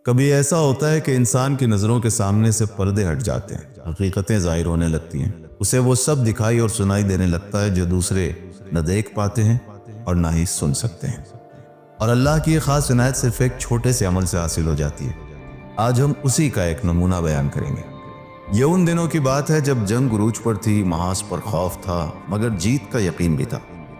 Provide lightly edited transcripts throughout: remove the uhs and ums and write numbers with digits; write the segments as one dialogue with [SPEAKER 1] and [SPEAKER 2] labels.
[SPEAKER 1] کبھی ایسا ہوتا ہے کہ انسان کی نظروں کے سامنے سے پردے ہٹ جاتے ہیں، حقیقتیں ظاہر ہونے لگتی ہیں، اسے وہ سب دکھائی اور سنائی دینے لگتا ہے جو دوسرے نہ دیکھ پاتے ہیں اور نہ ہی سن سکتے ہیں، اور اللہ کی یہ خاص عنایت صرف ایک چھوٹے سے عمل سے حاصل ہو جاتی ہے۔ آج ہم اسی کا ایک نمونہ بیان کریں گے۔ یہ ان دنوں کی بات ہے جب جنگ عروج پر تھی، محاذ پر خوف تھا مگر جیت کا یقین بھی تھا۔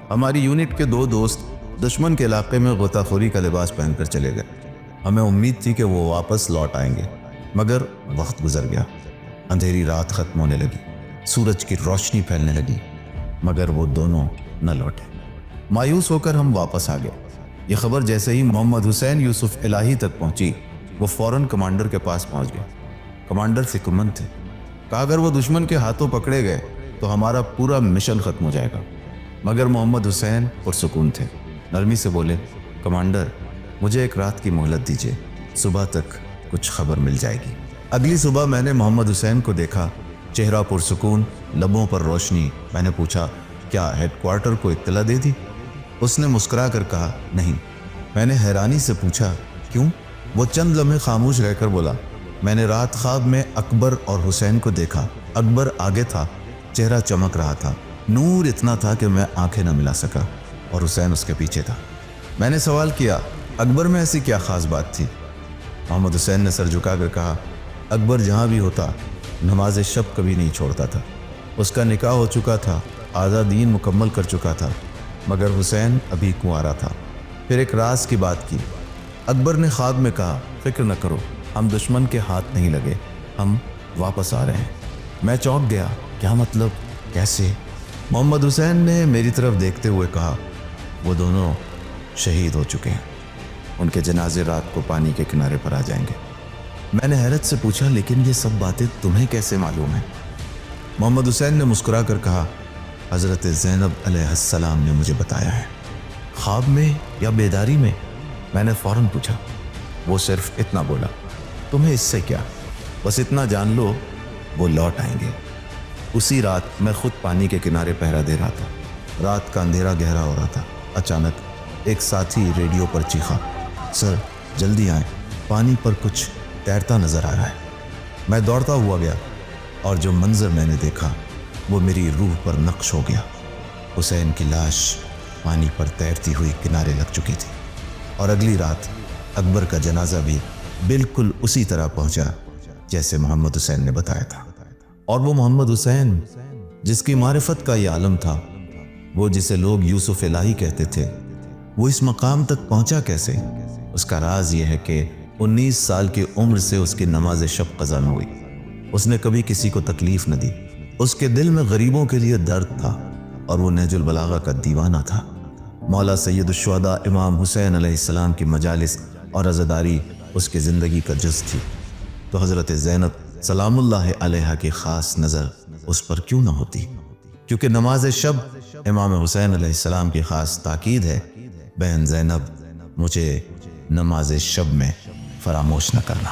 [SPEAKER 1] ہماری یونٹ کے 2 دوست دشمن کے علاقے میں غوطہ خوری کا لباس پہن کر چلے گئے۔ ہمیں امید تھی کہ وہ واپس لوٹ آئیں گے، مگر وقت گزر گیا۔ اندھیری رات ختم ہونے لگی، سورج کی روشنی پھیلنے لگی، مگر وہ دونوں نہ لوٹے۔ مایوس ہو کر ہم واپس آ گئے۔ یہ خبر جیسے ہی محمد حسین یوسف الہی تک پہنچی، وہ فوراً کمانڈر کے پاس پہنچ گئے۔ کمانڈر فکر مند تھے، کہا اگر وہ دشمن کے ہاتھوں پکڑے گئے تو ہمارا پورا مشن ختم ہو جائے گا، مگر محمد حسین پرسکون تھے۔ نرمی سے بولے، کمانڈر مجھے ایک رات کی مہلت دیجیے، صبح تک کچھ خبر مل جائے گی۔ اگلی صبح میں نے محمد حسین کو دیکھا، چہرہ پرسکون، لبوں پر روشنی۔ میں نے پوچھا، کیا ہیڈ کوارٹر کو اطلاع دے دی؟ اس نے مسکرا کر کہا، نہیں۔ میں نے حیرانی سے پوچھا، کیوں؟ وہ چند لمحے خاموش رہ کر بولا، میں نے رات خواب میں اکبر اور حسین کو دیکھا۔ اکبر آگے تھا، چہرہ چمک رہا تھا، نور اتنا تھا کہ میں آنکھیں نہ ملا سکا، اور حسین اس کے پیچھے تھا۔ میں نے سوال کیا، اکبر میں ایسی کیا خاص بات تھی؟ محمد حسین نے سر جھکا کر کہا، اکبر جہاں بھی ہوتا نماز شب کبھی نہیں چھوڑتا تھا۔ اس کا نکاح ہو چکا تھا، آدھا دین مکمل کر چکا تھا، مگر حسین ابھی کنوارا تھا۔ پھر ایک راز کی بات کی۔ اکبر نے خواب میں کہا، فکر نہ کرو، ہم دشمن کے ہاتھ نہیں لگے، ہم واپس آ رہے ہیں۔ میں چونک گیا، کیا مطلب؟ کیسے؟ محمد حسین نے میری طرف دیکھتے ہوئے کہا، وہ دونوں شہید ہو چکے ہیں، ان کے جنازے رات کو پانی کے کنارے پر آ جائیں گے۔ میں نے حیرت سے پوچھا، لیکن یہ سب باتیں تمہیں کیسے معلوم ہیں؟ محمد حسین نے مسکرا کر کہا، حضرت زینب علیہ السلام نے مجھے بتایا ہے۔ خواب میں یا بیداری میں؟ میں نے فوراً پوچھا۔ وہ صرف اتنا بولا، تمہیں اس سے کیا، بس اتنا جان لو وہ لوٹ آئیں گے۔ اسی رات میں خود پانی کے کنارے پہرا دے رہا تھا۔ رات کا اندھیرا گہرا ہو رہا تھا۔ اچانک ایک ساتھی ریڈیو پر چیخا، سر جلدی آئیں، پانی پر کچھ تیرتا نظر آ رہا ہے۔ میں دوڑتا ہوا گیا، اور جو منظر میں نے دیکھا وہ میری روح پر نقش ہو گیا۔ حسین کی لاش پانی پر تیرتی ہوئی کنارے لگ چکی تھی، اور اگلی رات اکبر کا جنازہ بھی بالکل اسی طرح پہنچا جیسے محمد حسین نے بتایا تھا۔ اور وہ محمد حسین جس کی معرفت کا یہ عالم تھا، وہ جسے لوگ یوسف الہی کہتے تھے، وہ اس مقام تک پہنچا کیسے؟ اس کا راز یہ ہے کہ 19 سال کی عمر سے اس کی نماز شب قضا نہ ہوئی۔ اس نے کبھی کسی کو تکلیف نہ دی۔ اس کے دل میں غریبوں کے لیے درد تھا، اور وہ نہج البلاغہ کا دیوانہ تھا۔ مولا سید الشہداء امام حسین علیہ السلام کی مجالس اور عزاداری اس کی زندگی کا جز تھی، تو حضرت زینب سلام اللہ علیہا کی خاص نظر اس پر کیوں نہ ہوتی؟ کیونکہ نماز شب امام حسین علیہ السلام کی خاص تاکید ہے، بہن زینب مجھے نماز شب میں فراموش نہ کرنا۔